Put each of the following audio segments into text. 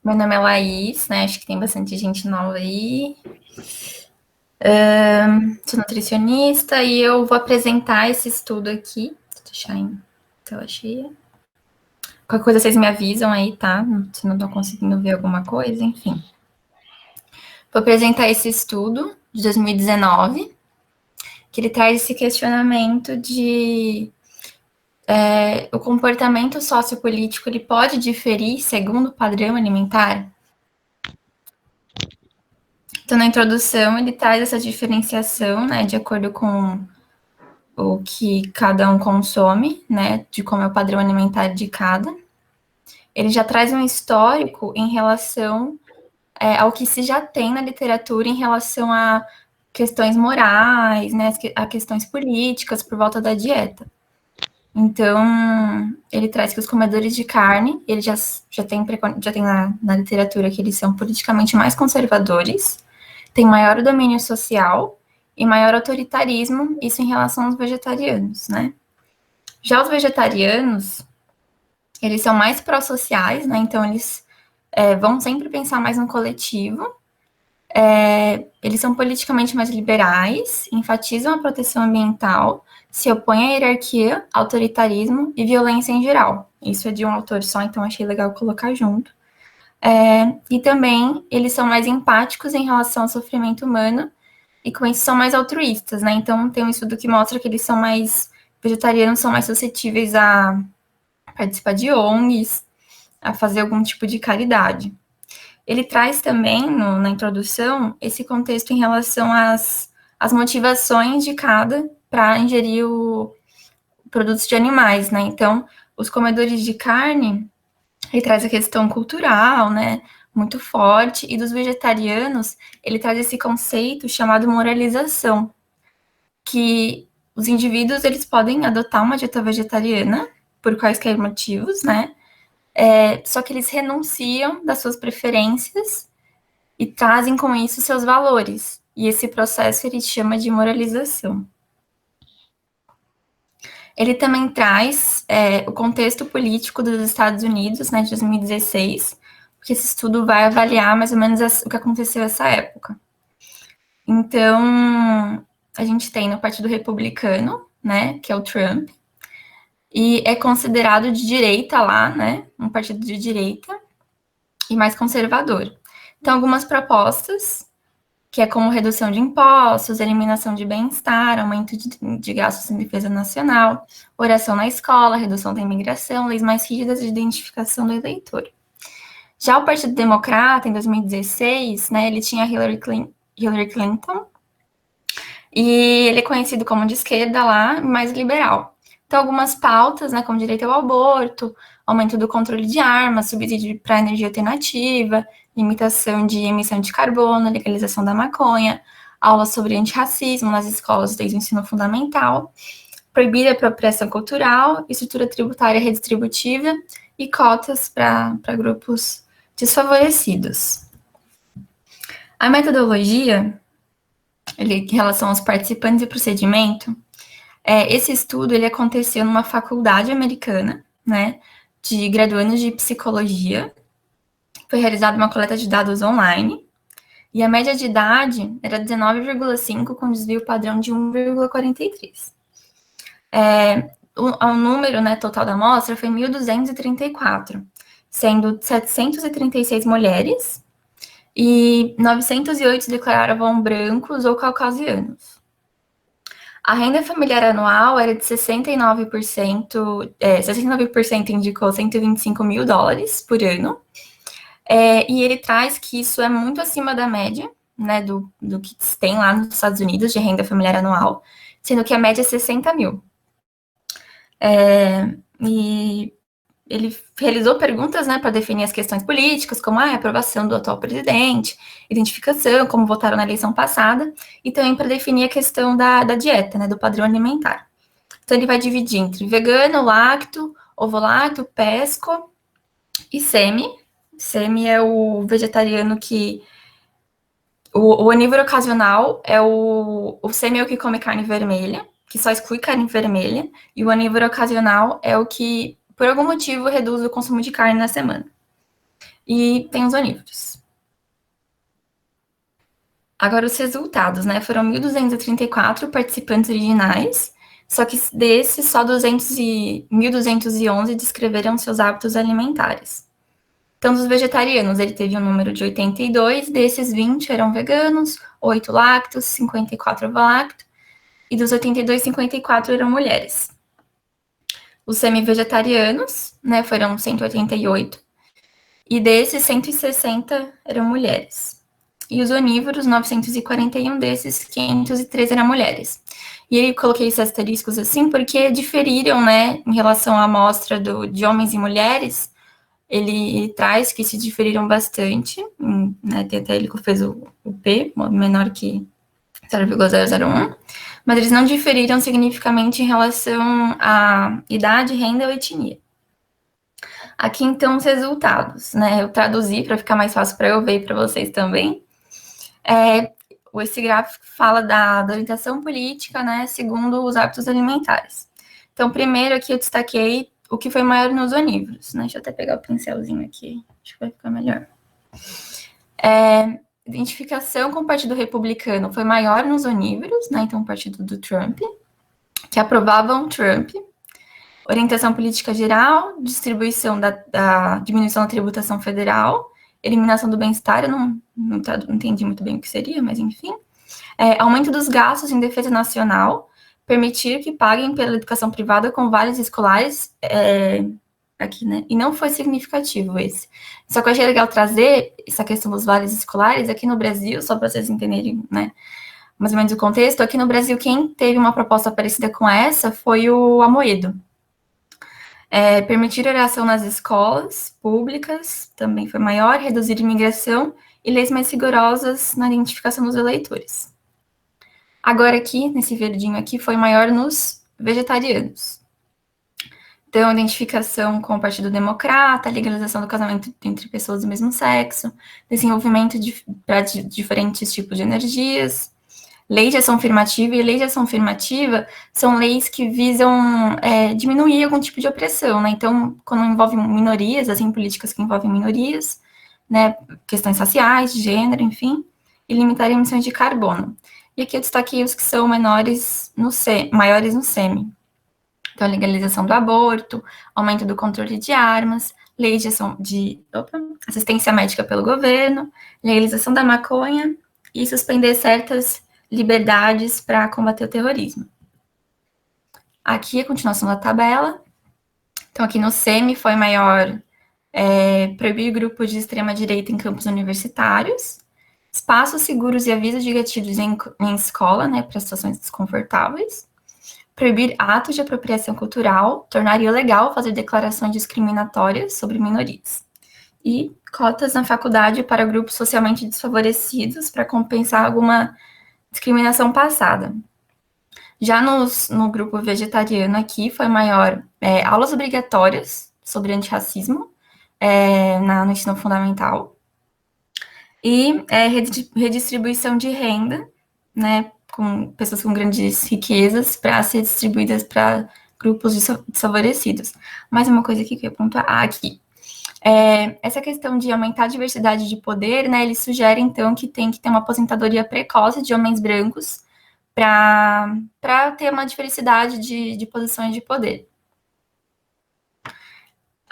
Meu nome é Laís, né? Acho que tem bastante gente nova aí. Sou nutricionista e eu vou apresentar esse estudo aqui. Vou deixar em tela cheia. Qualquer coisa vocês me avisam aí, tá? Se não estão conseguindo ver alguma coisa, enfim. Vou apresentar esse estudo de 2019, que ele traz esse questionamento de o comportamento sociopolítico ele pode diferir segundo o padrão alimentar? Então, na introdução, ele traz essa diferenciação, né, de acordo com o que cada um consome, né, de como é o padrão alimentar de cada. Ele já traz um histórico em relação ao que se já tem na literatura em relação a questões morais, né, a questões políticas por volta da dieta. Então, ele traz que os comedores de carne, ele já tem na literatura que eles são politicamente mais conservadores, tem maior domínio social e maior autoritarismo, isso em relação aos vegetarianos, né? Já os vegetarianos, eles são mais pró-sociais, né? Então, eles vão sempre pensar mais no coletivo. Eles são politicamente mais liberais, enfatizam a proteção ambiental, se opõem à hierarquia, autoritarismo e violência em geral. Isso é de um autor só, então achei legal colocar junto. E também eles são mais empáticos em relação ao sofrimento humano e com isso são mais altruístas, né? Então tem um estudo que mostra que eles são mais vegetarianos, são mais suscetíveis a participar de ONGs, a fazer algum tipo de caridade. Ele traz também na introdução esse contexto em relação às motivações de cada para ingerir produtos de animais, né? Então, os comedores de carne, ele traz a questão cultural, né? Muito forte, e dos vegetarianos, ele traz esse conceito chamado moralização, que os indivíduos eles podem adotar uma dieta vegetariana por quaisquer motivos, né? Só que eles renunciam das suas preferências e trazem com isso seus valores. E esse processo ele chama de moralização. Ele também traz o contexto político dos Estados Unidos, né, de 2016, porque esse estudo vai avaliar mais ou menos o que aconteceu nessa época. Então, a gente tem no Partido Republicano, né, que é o Trump, e é considerado de direita lá, né, um partido de direita e mais conservador. Então, algumas propostas, que é como redução de impostos, eliminação de bem-estar, aumento de gastos em defesa nacional, oração na escola, redução da imigração, leis mais rígidas de identificação do eleitor. Já o Partido Democrata, em 2016, né, ele tinha Hillary Clinton, e ele é conhecido como de esquerda lá, mais liberal. Então, algumas pautas, né, como direito ao aborto, aumento do controle de armas, subsídio para energia alternativa, limitação de emissão de carbono, legalização da maconha, aulas sobre antirracismo nas escolas desde o ensino fundamental, proibir a apropriação cultural, estrutura tributária redistributiva e cotas para grupos desfavorecidos. A metodologia, em relação aos participantes e procedimento, esse estudo ele aconteceu numa faculdade americana, né, de graduandos de psicologia. Foi realizada uma coleta de dados online e a média de idade era 19,5 com desvio padrão de 1,43. O número, né, total da amostra foi 1.234, sendo 736 mulheres e 908 declaravam brancos ou caucasianos. A renda familiar anual era de 69%, 69% indicou $125 mil por ano, e ele traz que isso é muito acima da média, né, do que tem lá nos Estados Unidos de renda familiar anual, sendo que a média é 60 mil. E ele realizou perguntas, né, para definir as questões políticas, como a aprovação do atual presidente, identificação, como votaram na eleição passada, e também para definir a questão da dieta, né, do padrão alimentar. Então, ele vai dividir entre vegano, lacto, ovolacto, pesco e semi. Semi é o vegetariano que... O onívoro ocasional é o semi é o que come carne vermelha, que só exclui carne vermelha, e o onívoro ocasional é o que, por algum motivo, reduz o consumo de carne na semana. E tem os onívoros. Agora, os resultados, né? Foram 1.234 participantes originais, só que desses, só 1.211 descreveram seus hábitos alimentares. Então, dos vegetarianos, ele teve um número de 82, desses 20 eram veganos, 8 lactos, 54 ovolacto, e dos 82, 54 eram mulheres. Os semi-vegetarianos, né, foram 188, e desses 160 eram mulheres. E os onívoros, 941 desses, 503 eram mulheres. E eu coloquei esses asteriscos assim porque diferiram, né, em relação à amostra de homens e mulheres. Ele traz que se diferiram bastante, né, tem até ele que fez o P, menor que 0,001, mas eles não diferiram significativamente em relação à idade, renda ou etnia. Aqui, então, os resultados, né? Eu traduzi para ficar mais fácil para eu ver e para vocês também. Esse gráfico fala da orientação política, né, segundo os hábitos alimentares. Então, primeiro aqui eu destaquei o que foi maior nos onívoros, né? Deixa eu até pegar o pincelzinho aqui, acho que vai ficar melhor. Identificação com o Partido Republicano foi maior nos onívoros, né? Então, o partido do Trump, que aprovavam Trump. Orientação política geral, distribuição da diminuição da tributação federal, eliminação do bem-estar, eu não entendi muito bem o que seria, mas enfim. Aumento dos gastos em defesa nacional, permitir que paguem pela educação privada com vales escolares, aqui, né? E não foi significativo esse. Só que eu achei legal trazer essa questão dos vales escolares aqui no Brasil, só para vocês entenderem, né? Mais ou menos o contexto. Aqui no Brasil, quem teve uma proposta parecida com essa foi o Amoedo. Permitir oração nas escolas públicas também foi maior, reduzir imigração e leis mais rigorosas na identificação dos eleitores. Agora aqui, nesse verdinho aqui, foi maior nos vegetarianos. Então, identificação com o Partido Democrata, legalização do casamento entre pessoas do mesmo sexo, desenvolvimento para diferentes tipos de energias, lei de ação afirmativa, e lei de ação afirmativa são leis que visam diminuir algum tipo de opressão, né? Então, quando envolve minorias, assim, políticas que envolvem minorias, né, questões raciais, de gênero, enfim, e limitar emissões de carbono. E aqui eu destaquei os que são maiores no SEMI. Então, a legalização do aborto, aumento do controle de armas, lei de assistência médica pelo governo, legalização da maconha e suspender certas liberdades para combater o terrorismo. Aqui a continuação da tabela. Então, aqui no SEMI foi maior proibir grupos de extrema-direita em campos universitários, espaços seguros e avisos de gatilhos em escola, né, para situações desconfortáveis, proibir atos de apropriação cultural, tornar ilegal fazer declarações discriminatórias sobre minorias, e cotas na faculdade para grupos socialmente desfavorecidos para compensar alguma discriminação passada. Já no grupo vegetariano aqui foi maior aulas obrigatórias sobre antirracismo no ensino fundamental e redistribuição de renda, né, com pessoas com grandes riquezas para ser distribuídas para grupos desfavorecidos. Mais uma coisa aqui que eu ia pontuar aqui. Essa questão de aumentar a diversidade de poder, né, ele sugere, então, que tem que ter uma aposentadoria precoce de homens brancos para ter uma diversidade de posições de poder.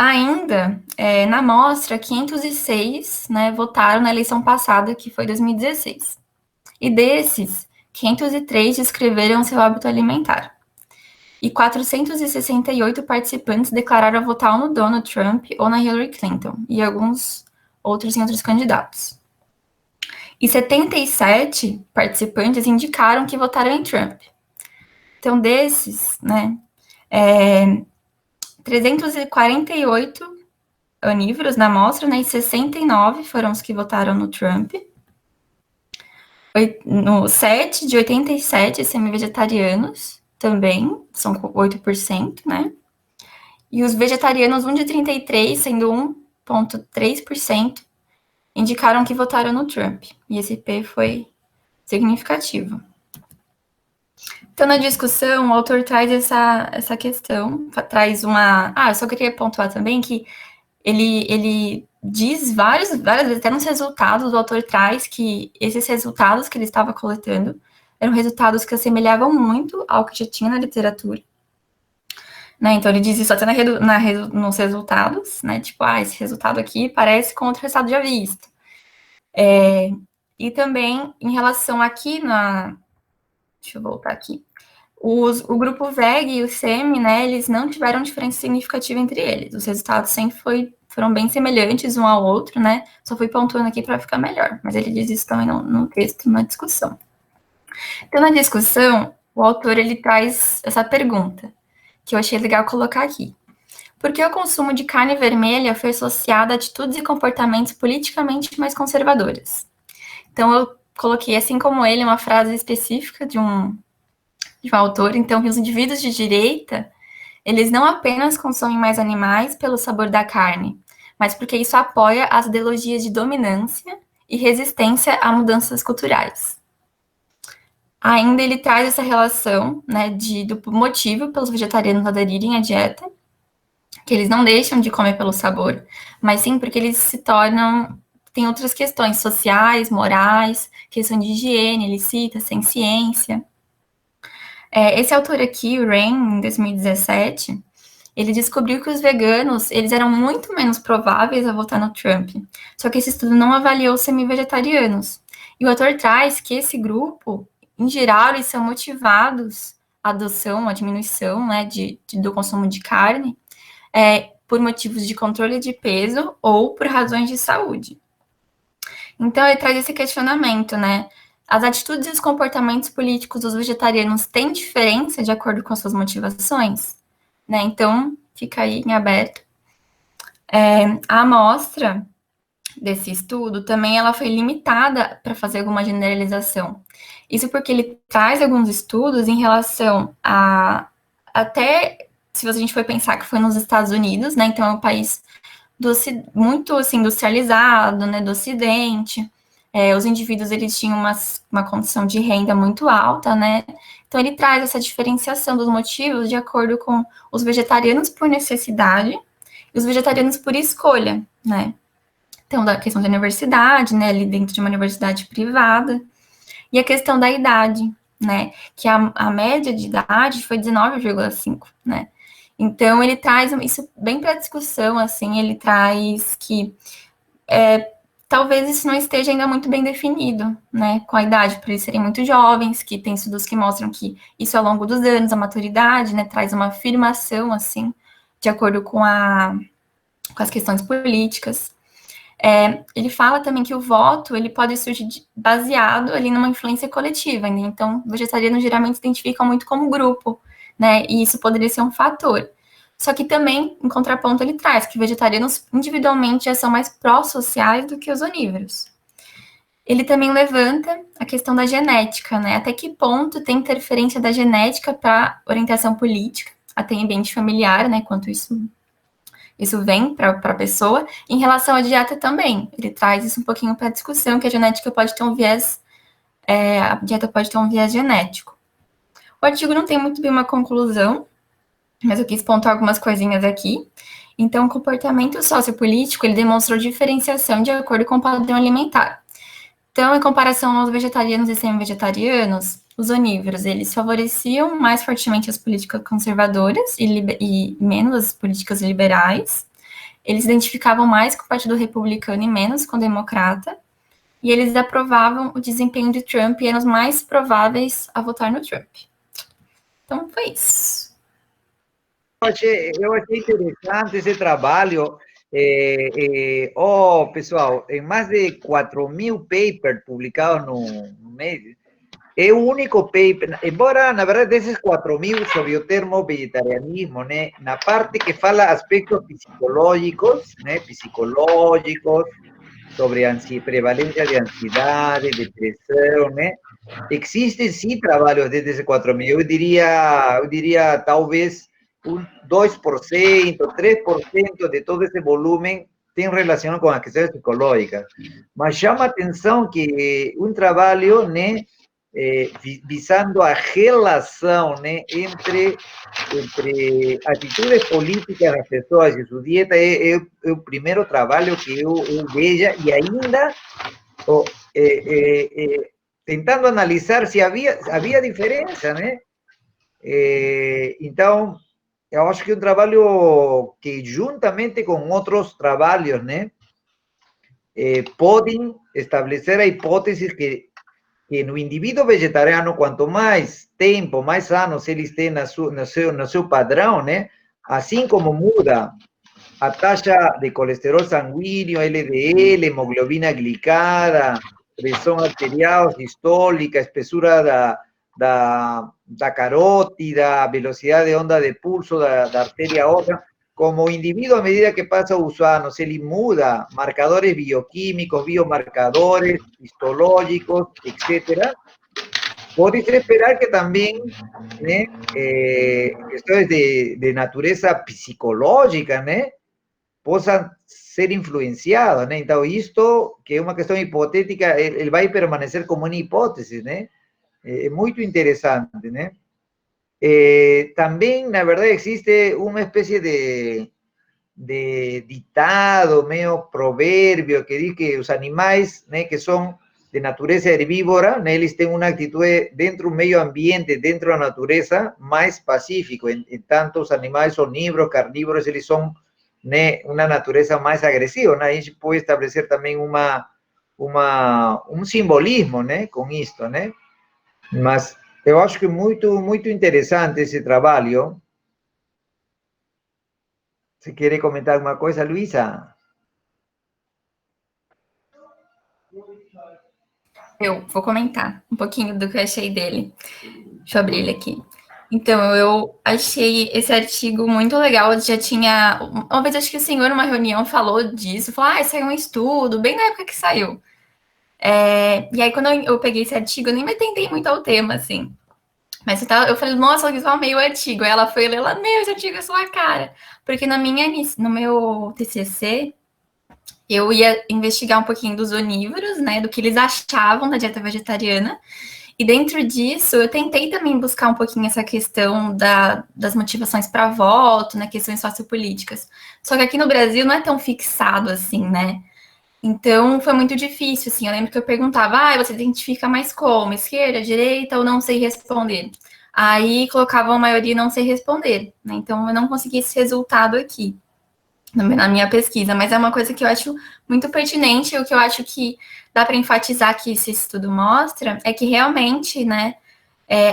Ainda, na amostra, 506, né, votaram na eleição passada, que foi 2016. E desses, 503 descreveram seu hábito alimentar. E 468 participantes declararam votar ou no Donald Trump ou na Hillary Clinton, e alguns outros em outros candidatos. E 77 participantes indicaram que votaram em Trump. Então, desses, né, 348 onívoros na amostra, né, e 69 foram os que votaram no Trump. No 7 de 87 semi-vegetarianos também, são 8%, né? E os vegetarianos, 1 de 33, sendo 1,3%, indicaram que votaram no Trump. E esse P foi significativo. Então, na discussão, o autor traz essa questão, traz uma... eu só queria pontuar também que ele diz várias vezes, até nos resultados, o autor traz que esses resultados que ele estava coletando eram resultados que assemelhavam muito ao que já tinha na literatura. Né? Então, ele diz isso até nos resultados, né? Tipo, esse resultado aqui parece com outro resultado já visto. E também, em relação aqui deixa eu voltar aqui. O grupo VEG e o SEMI, né, eles não tiveram diferença significativa entre eles. Os resultados sempre foram bem semelhantes um ao outro, né? Só fui pontuando aqui para ficar melhor. Mas ele diz isso também no texto, na discussão. Então, na discussão, o autor ele traz essa pergunta, que eu achei legal colocar aqui. Por que o consumo de carne vermelha foi associado a atitudes e comportamentos politicamente mais conservadores? Então, eu coloquei, assim como ele, uma frase específica de um autor, então, que os indivíduos de direita, eles não apenas consomem mais animais pelo sabor da carne, mas porque isso apoia as ideologias de dominância e resistência a mudanças culturais. Ainda ele traz essa relação, né, do motivo pelos vegetarianos aderirem à dieta, que eles não deixam de comer pelo sabor, mas sim porque eles se tornam, tem outras questões sociais, morais, questão de higiene, ele cita, sem ciência. Esse autor aqui, o Rain, em 2017, ele descobriu que os veganos, eles eram muito menos prováveis a votar no Trump. Só que esse estudo não avaliou os semi-vegetarianos. E o autor traz que esse grupo, em geral, eles são motivados à adoção, à diminuição, né, do consumo de carne, por motivos de controle de peso ou por razões de saúde. Então, ele traz esse questionamento, né? As atitudes e os comportamentos políticos dos vegetarianos têm diferença de acordo com as suas motivações? Né? Então, fica aí em aberto. A amostra desse estudo também ela foi limitada para fazer alguma generalização. Isso porque ele traz alguns estudos em relação até se a gente for pensar que foi nos Estados Unidos, né? Então é um país muito assim, industrializado, né? Do Ocidente. Os indivíduos eles tinham uma condição de renda muito alta, né? Então ele traz essa diferenciação dos motivos de acordo com os vegetarianos por necessidade e os vegetarianos por escolha, né? Então, da questão da universidade, né? Ali dentro de uma universidade privada. E a questão da idade, né? Que a média de idade foi 19,5, né? Então, ele traz isso bem para discussão, assim, ele traz que talvez isso não esteja ainda muito bem definido, né? Com a idade, por eles serem muito jovens, que tem estudos que mostram que isso ao longo dos anos, a maturidade, né? Traz uma afirmação, assim, de acordo com as questões políticas. Ele fala também que o voto ele pode surgir baseado ali numa influência coletiva, né? Então, vegetarianos geralmente se identificam muito como grupo, né? E isso poderia ser um fator. Só que também, em contraponto, ele traz que vegetarianos individualmente já são mais pró-sociais do que os onívoros. Ele também levanta a questão da genética, né? Até que ponto tem interferência da genética para orientação política, até em ambiente familiar, né? Quanto isso vem para a pessoa. Em relação à dieta também, ele traz isso um pouquinho para a discussão, que a genética pode ter um viés, a dieta pode ter um viés genético. O artigo não tem muito bem uma conclusão, mas eu quis pontuar algumas coisinhas aqui. Então, o comportamento sociopolítico, ele demonstrou diferenciação de acordo com o padrão alimentar. Então, em comparação aos vegetarianos e semi-vegetarianos, os onívoros, eles favoreciam mais fortemente as políticas conservadoras e menos as políticas liberais. Eles se identificavam mais com o Partido Republicano e menos com o Democrata. E eles aprovavam o desempenho de Trump e eram os mais prováveis a votar no Trump. Então, foi isso. Eu achei interessante esse trabalho. Pessoal, em mais de 4.000 papers publicados no mês, é o único paper, embora, na verdade, desses 4.000 sobre o termo vegetarianismo, né, na parte que fala aspectos psicológicos, né, sobre prevalência de ansiedade, depressão, né, existem sim trabalhos desde esses 4.000, eu diria talvez un 2%, 3% de todo ese volumen tem relação com as questões psicológicas. Mas chama a atenção que um trabalho, né, visando a relação, né, entre atitudes políticas das pessoas e sua dieta, é o primeiro trabalho que eu veja, e ainda tentando analisar se havia diferença, né? Então, eu acho que é um trabalho que, juntamente com outros trabalhos, né, podem estabelecer a hipótese que no indivíduo vegetariano, quanto mais tempo, mais anos eles têm no seu padrão, né, assim como muda a taxa de colesterol sanguíneo, LDL, hemoglobina glicada, pressão arterial, sistólica, espessura da carótida, velocidade de onda de pulso da artéria ósea, como o indivíduo, a medida que passa os anos, ele muda marcadores bioquímicos, biomarcadores, histológicos, etc., pode-se esperar que também, né, questões de natureza psicológica, né, possam ser influenciados, né? Então, isto, que é uma questão hipotética, ele vai permanecer como uma hipótese, né? É muito interessante, né? Também, na verdade, existe uma espécie de ditado, meio provérbio, que diz que os animais, né, que são de natureza herbívora, né, eles têm uma atitude dentro do meio ambiente, dentro da natureza, mais pacífico. Entanto, os animais onívoros, carnívoros, eles são, né, uma natureza mais agressiva, né? A gente pode estabelecer também um simbolismo, né, com isto, né? Mas eu acho que é muito interessante esse trabalho. Você quer comentar alguma coisa, Luísa? Eu vou comentar um pouquinho do que eu achei dele. Deixa eu abrir ele aqui. Então, eu achei esse artigo muito legal. Eu já tinha. Uma vez, acho que o senhor, numa reunião, falou disso. Falou, saiu um estudo, bem na época que saiu. E aí, quando eu peguei esse artigo, eu nem me atentei muito ao tema, assim. Mas eu falei, nossa, eu só amei o artigo. Aí ela foi ler, ela, meu, esse artigo é sua cara. Porque no meu TCC, eu ia investigar um pouquinho dos onívoros, né, do que eles achavam da dieta vegetariana. E dentro disso, eu tentei também buscar um pouquinho essa questão das motivações para voto, né, questões sociopolíticas. Só que aqui no Brasil não é tão fixado assim, né? Então foi muito difícil, assim. Eu lembro que eu perguntava, você identifica mais como? Esquerda, direita ou não sei responder? Aí colocavam a maioria não sei responder, né? Então eu não consegui esse resultado aqui na minha pesquisa, mas é uma coisa que eu acho muito pertinente, e o que eu acho que dá para enfatizar que esse estudo mostra é que realmente, né,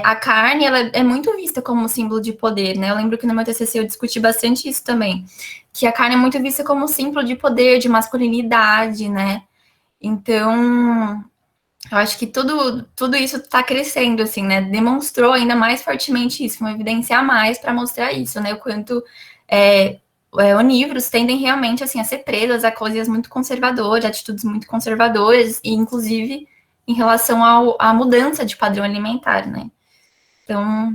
a carne ela é muito vista como símbolo de poder, né? Eu lembro que no meu TCC eu discuti bastante isso também, que a carne é muito vista como símbolo de poder, de masculinidade, né? Então, eu acho que tudo isso está crescendo, assim, né? Demonstrou ainda mais fortemente isso, uma evidência a mais para mostrar isso, né? O quanto onívoros tendem realmente, assim, a ser presas a coisas muito conservadoras, atitudes muito conservadoras, e inclusive em relação à mudança de padrão alimentar, né? Então,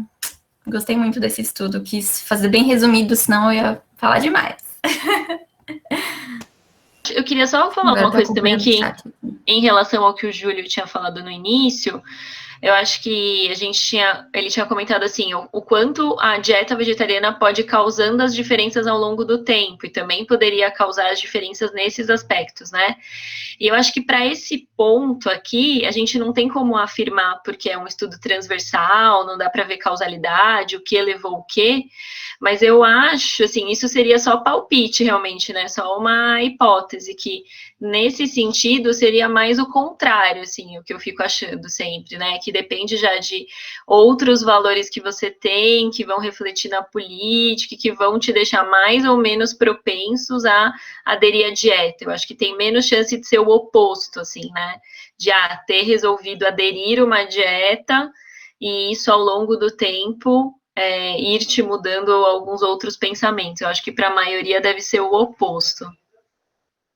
gostei muito desse estudo, quis fazer bem resumido, senão eu ia falar demais. Eu queria só falar uma coisa também que, em relação ao que o Júlio tinha falado no início, eu acho que ele tinha comentado assim, o quanto a dieta vegetariana pode causando as diferenças ao longo do tempo, e também poderia causar as diferenças nesses aspectos, né? E eu acho que para esse ponto aqui, a gente não tem como afirmar, porque é um estudo transversal, não dá para ver causalidade, o que levou o quê, mas eu acho, assim, isso seria só palpite realmente, né? Só uma hipótese, que nesse sentido seria mais o contrário, assim, o que eu fico achando sempre, né? Que depende já de outros valores que você tem, que vão refletir na política, que vão te deixar mais ou menos propensos a aderir à dieta. Eu acho que tem menos chance de ser o oposto, assim, né? De ter resolvido aderir uma dieta e isso ao longo do tempo ir te mudando alguns outros pensamentos. Eu acho que para a maioria deve ser o oposto.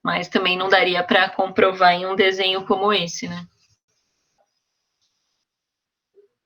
Mas também não daria para comprovar em um desenho como esse, né?